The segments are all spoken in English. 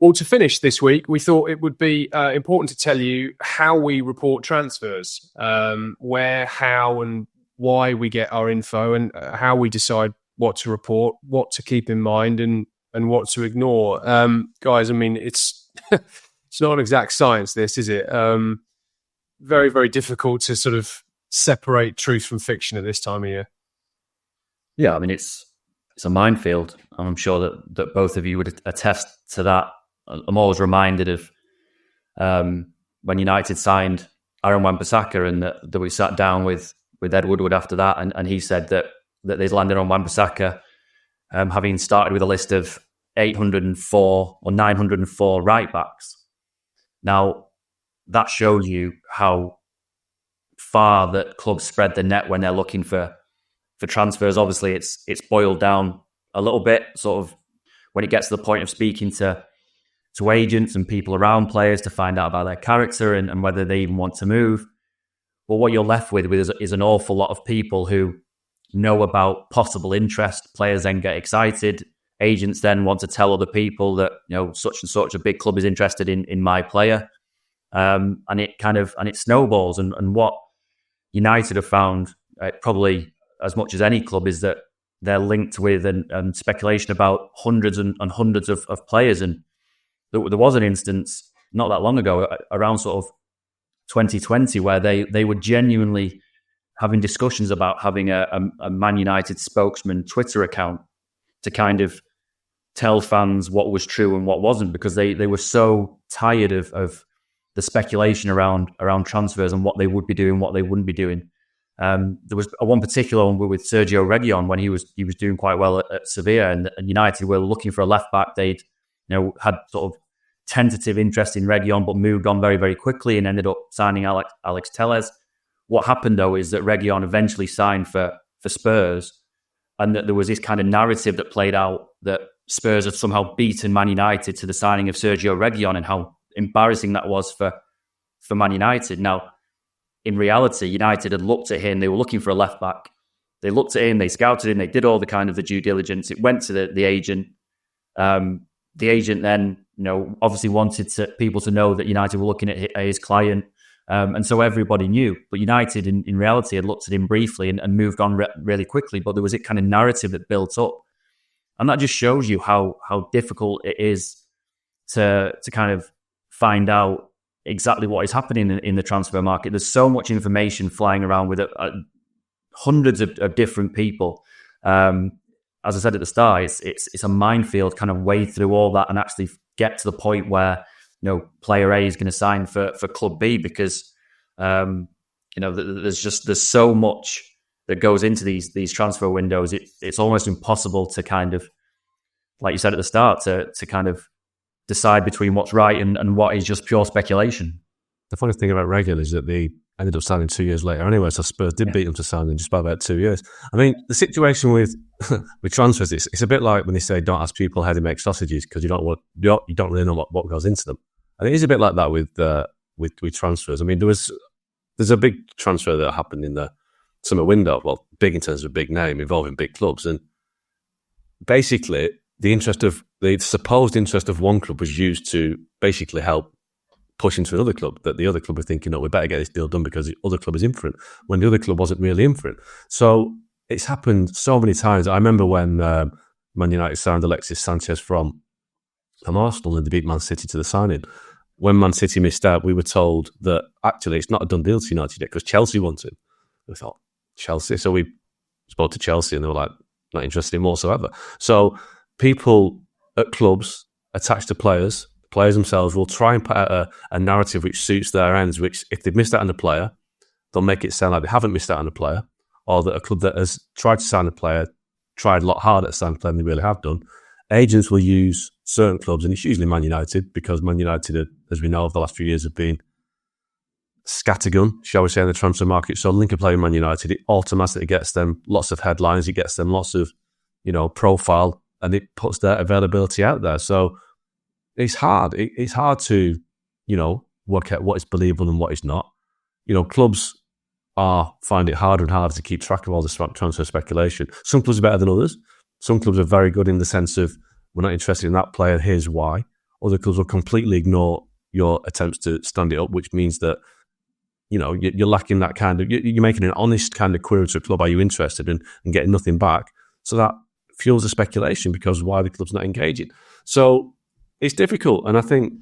Well, to finish this week, we thought it would be important to tell you how we report transfers, where, how, and why we get our info, and how we decide what to report, what to keep in mind, and what to ignore. Guys, I mean, it's it's not an exact science, this, is it? Very, very difficult to sort of separate truth from fiction at this time of year. Yeah, I mean, it's a minefield. I'm sure that both of you would attest to that. I'm always reminded of when United signed Aaron Wan-Bissaka, and that we sat down with Ed Woodward after that, and he said that they'd landed on Wan-Bissaka, having started with a list of 804 or 904 right backs. Now, that shows you how far that clubs spread the net when they're looking for transfers. Obviously, it's boiled down a little bit, sort of when it gets to the point of speaking to agents and people around players to find out about their character and whether they even want to move. But what you're left with is an awful lot of people who know about possible interest. Players then get excited. Agents then want to tell other people that, such and such a big club is interested in my player. And it snowballs. And what United have found, probably as much as any club, is that they're linked with and speculation about hundreds and hundreds of players. And there was an instance not that long ago, around sort of 2020, where they were genuinely having discussions about having a Man United spokesman Twitter account to kind of tell fans what was true and what wasn't, because they were so tired of the speculation around transfers and what they would be doing, what they wouldn't be doing. There was one particular one with Sergio Reguilon when he was doing quite well at Sevilla, and United were looking for a left back. They'd had sort of tentative interest in Reguilon, but moved on very, very quickly and ended up signing Alex Tellez. What happened though is that Reguilon eventually signed for Spurs, and that there was this kind of narrative that played out that Spurs had somehow beaten Man United to the signing of Sergio Reguilon, and how embarrassing that was for Man United. Now, in reality, United had looked at him. They were looking for a left back. They looked at him. They scouted him. They did all the kind of the due diligence. It went to the agent. The agent then, obviously wanted people to know that United were looking at his client, and so everybody knew. But United, in reality, had looked at him briefly and moved on really quickly. But there was a kind of narrative that built up, and that just shows you how difficult it is to kind of find out exactly what is happening in the transfer market. There's so much information flying around with hundreds of different people. As I said at the start, it's a minefield, kind of wade through all that and actually get to the point where player A is going to sign for club B, because there's so much that goes into these transfer windows. It's almost impossible to kind of, like you said at the start, to kind of decide between what's right and what is just pure speculation. The funny thing about Reguilon is that they ended up signing 2 years later anyway, so Spurs did beat them to sign in just about 2 years. I mean, the situation with transfers, it's a bit like when they say don't ask people how they make sausages, because you don't really know what goes into them. And it is a bit like that with transfers. I mean, there's a big transfer that happened in the summer window, well, big in terms of a big name, involving big clubs, and basically the supposed interest of one club was used to basically help push into another club, that the other club were thinking, we better get this deal done because the other club is in for it, when the other club wasn't really in for it. So it's happened so many times. I remember when Man United signed Alexis Sanchez from Arsenal and they beat Man City to the signing. When Man City missed out, we were told that actually it's not a done deal to United yet because Chelsea wanted. We thought, Chelsea? So we spoke to Chelsea and they were like, not interested in whatsoever. So people at clubs attached to players themselves will try and put out a narrative which suits their ends, which if they've missed out on a player, they'll make it sound like they haven't missed out on a player, or that a club that has tried to sign a player tried a lot harder to sign a player than they really have done. Agents will use certain clubs, and it's usually Man United, because Man United, as we know, over the last few years have been scattergun, shall we say, in the transfer market. So link a player with Man United, it automatically gets them lots of headlines, it gets them lots of, profile, and it puts their availability out there. So it's hard. It's hard to, work out what is believable and what is not. Clubs find it harder and harder to keep track of all this transfer speculation. Some clubs are better than others. Some clubs are very good in the sense of, we're not interested in that player, here's why. other clubs will completely ignore your attempts to stand it up, which means that, you're lacking that kind of, you're making an honest kind of query to a club, are you interested, and getting nothing back. So that fuels the speculation, because why the club's not engaging. So it's difficult. And I think,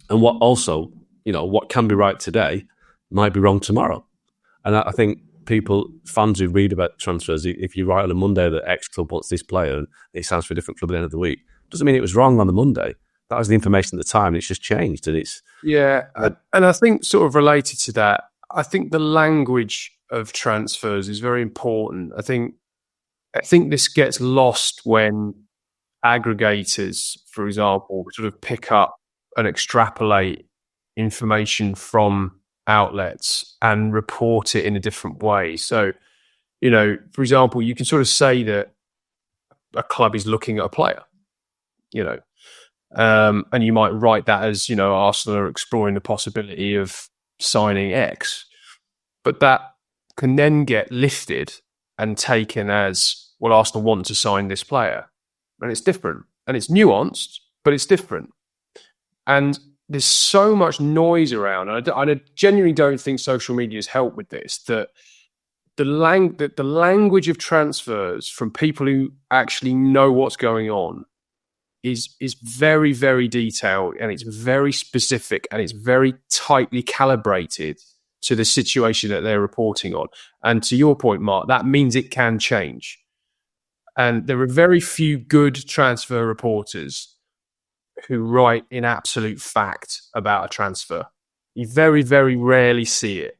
and what also, what can be right today might be wrong tomorrow. And I think fans who read about transfers, if you write on a Monday that X club wants this player and it sounds for a different club at the end of the week, doesn't mean it was wrong on the Monday. That was the information at the time, and it's just changed. And it's and I think sort of related to that, I think the language of transfers is very important. I think this gets lost when aggregators, for example, sort of pick up and extrapolate information from outlets and report it in a different way. So, for example, you can sort of say that a club is looking at a player, and you might write that as, Arsenal are exploring the possibility of signing X. But that can then get lifted and taken as, well, Arsenal want to sign this player. And it's different. And it's nuanced, but it's different. And there's so much noise around. And I genuinely don't think social media has helped with this, that the language of transfers from people who actually know what's going on is very, very detailed, and it's very specific, and it's very tightly calibrated to the situation that they're reporting on. And to your point, Mark, that means it can change. And there are very few good transfer reporters who write in absolute fact about a transfer. You very, very rarely see it.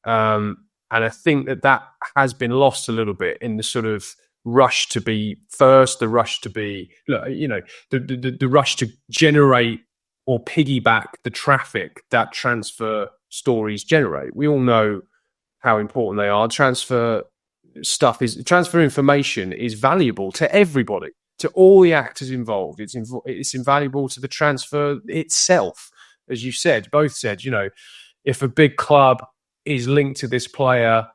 And I think that has been lost a little bit in the sort of rush to be first, the rush to be, the rush to generate or piggyback the traffic that transfer stories generate. We all know how important they are. Transfer information is valuable to everybody, to all the actors involved. It's invaluable to the transfer itself. As you said, both said, if a big club is linked to this player,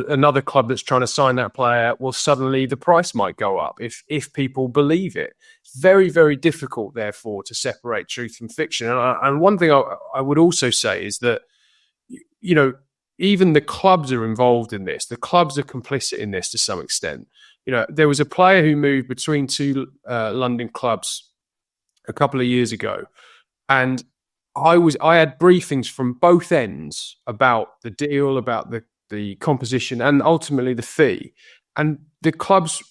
another club that's trying to sign that player, well, suddenly the price might go up if people believe it. It's very, very difficult, therefore, to separate truth from fiction. And one thing I would also say is that, even the clubs are involved in this. The clubs are complicit in this to some extent. There was a player who moved between two London clubs a couple of years ago, and I had briefings from both ends about the deal, about the composition, and ultimately the fee. And the club's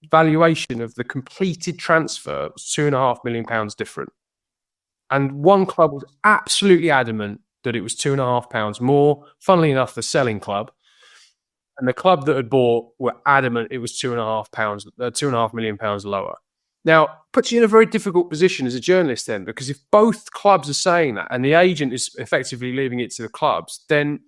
valuation of the completed transfer was £2.5 million different. And one club was absolutely adamant that it was £2.5 more. Funnily enough, the selling club, and the club that had bought were adamant it was £2.5 million lower. Now, puts you in a very difficult position as a journalist then, because if both clubs are saying that and the agent is effectively leaving it to the clubs, then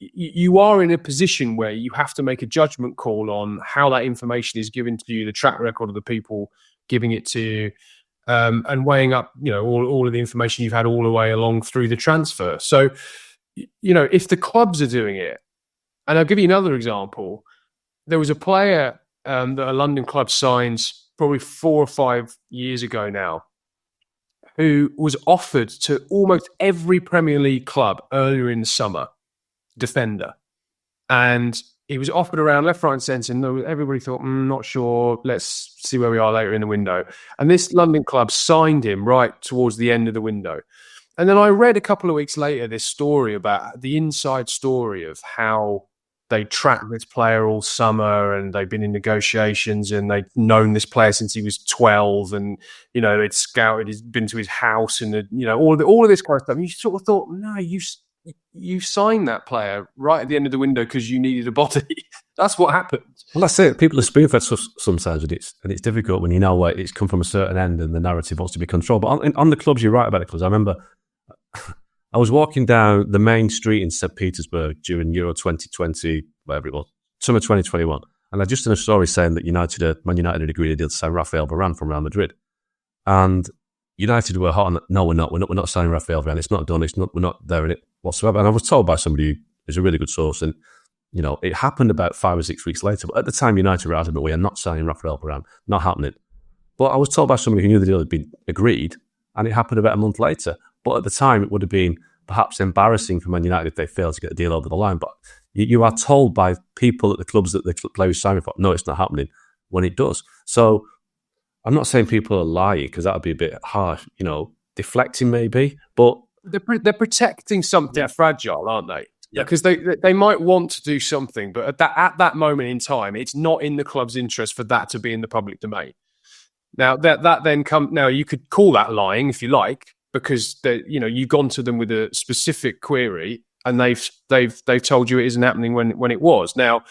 you are in a position where you have to make a judgment call on how that information is given to you, the track record of the people giving it to you, and weighing up, all of the information you've had all the way along through the transfer. So, if the clubs are doing it, and I'll give you another example. There was a player that a London club signed probably 4 or 5 years ago now, who was offered to almost every Premier League club earlier in the summer, defender. And he was offered around left, right and centre, and everybody thought, not sure, let's see where we are later in the window. And this London club signed him right towards the end of the window. And then I read a couple of weeks later this story about the inside story of how they tracked this player all summer, and they've been in negotiations, and they'd known this player since he was 12, and they'd scouted, he's been to his house, and all of this kind of stuff. And you sort of thought, no, you signed that player right at the end of the window because you needed a body. That's what happened. Well, that's it. People are spoon-fed sometimes, and it's difficult when you know where it's come from a certain end and the narrative wants to be controlled. But on the clubs, you're right about the clubs. I remember I was walking down the main street in St. Petersburg during Euro 2020, whatever it was, summer 2021. And I just did a story saying that Man United had agreed a deal to sign Rafael Varane from Real Madrid. And United were hot on, no, we're not. We're not signing Rafael Varane. It's not done. We're not there in it whatsoever. And I was told by somebody who is a really good source, and it happened about 5 or 6 weeks later. But at the time, United were adamant, we are not signing Rafael Varane. Not happening. But I was told by somebody who knew the deal had been agreed, and it happened about a month later. But at the time, it would have been perhaps embarrassing for Man United if they failed to get the deal over the line. But you are told by people at the clubs that the players signing for, no, it's not happening, when it does. So I'm not saying people are lying, because that would be a bit harsh, deflecting maybe, but they're protecting something fragile, aren't they? Yeah, because they might want to do something, but at that moment in time, it's not in the club's interest for that to be in the public domain. Now that then now you could call that lying if you like, because you've gone to them with a specific query and they've told you it isn't happening when it was. Now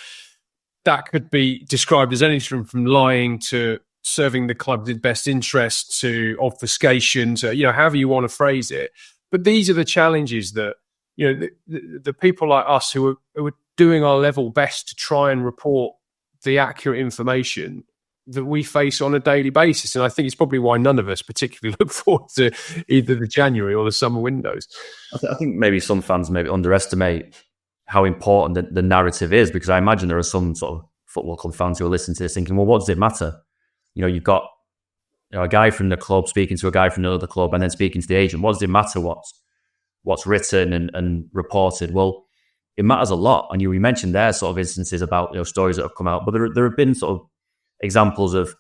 that could be described as anything from lying to serving the club's best interest to obfuscation to however you want to phrase it. But these are the challenges that the people like us who are doing our level best to try and report the accurate information that we face on a daily basis. And I think it's probably why none of us particularly look forward to either the January or the summer windows. I think maybe some fans maybe underestimate how important the narrative is, because I imagine there are some sort of football club fans who are listening to this thinking, well, what does it matter? You've got a guy from the club speaking to a guy from another club and then speaking to the agent. What does it matter what's written and reported? Well, it matters a lot. And you mentioned there sort of instances about stories that have come out, but there have been sort of examples of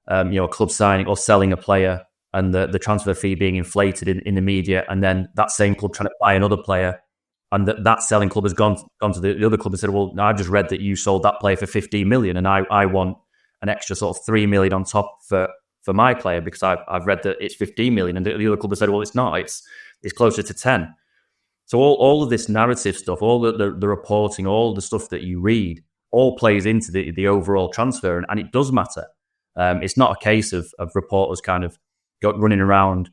a club signing or selling a player and the transfer fee being inflated in the media, and then that same club trying to buy another player, and that selling club has gone to the other club and said, well, no, I've just read that you sold that player for 15 million and I want an extra sort of 3 million on top for my player because I've read that it's 15 million, and the other club has said, well, it's not, it's closer to 10. So all of this narrative stuff, all the reporting, all the stuff that you read, all plays into the overall transfer, and it does matter. It's not a case of reporters kind of running around,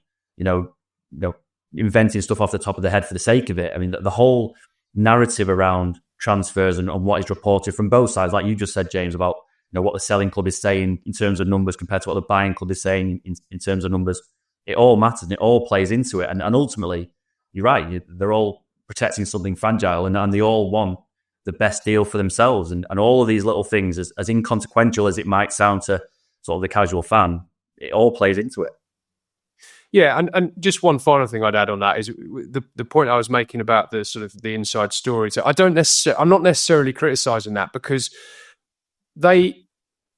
inventing stuff off the top of their head for the sake of it. I mean, the whole narrative around transfers and what is reported from both sides, like you just said, James, about what the selling club is saying in terms of numbers compared to what the buying club is saying in terms of numbers, it all matters and it all plays into it. And ultimately, you're right, they're all protecting something fragile, and they all want the best deal for themselves. And all of these little things, as inconsequential as it might sound to sort of the casual fan, it all plays into it. Yeah, and just one final thing I'd add on that is the point I was making about the sort of the inside story. So I'm not necessarily criticising that, because they,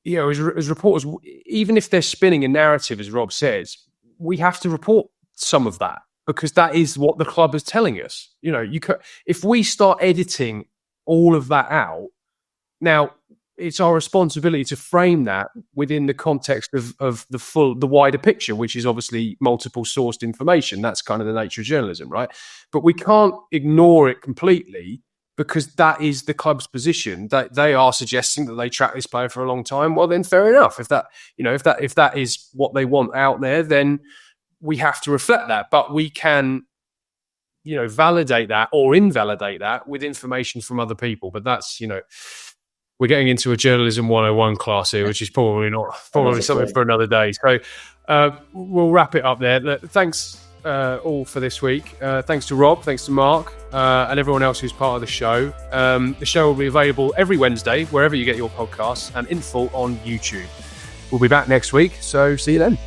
as reporters, even if they're spinning a narrative, as Rob says, we have to report some of that, because that is what the club is telling us. If we start editing all of that out, now it's our responsibility to frame that within the context of the wider picture, which is obviously multiple sourced information. That's kind of the nature of journalism, right? But we can't ignore it completely, because that is the club's position. That they are suggesting that they track this player for a long time. Well, then fair enough. If that is what they want out there, then we have to reflect that. But we can, validate that or invalidate that with information from other people. But that's, we're getting into a journalism 101 class here, which is probably something for another day. So we'll wrap it up there. Thanks all for this week. Thanks to Rob, thanks to Mark, and everyone else who's part of the show. The show will be available every Wednesday, wherever you get your podcasts, and in full on YouTube. We'll be back next week, so see you then.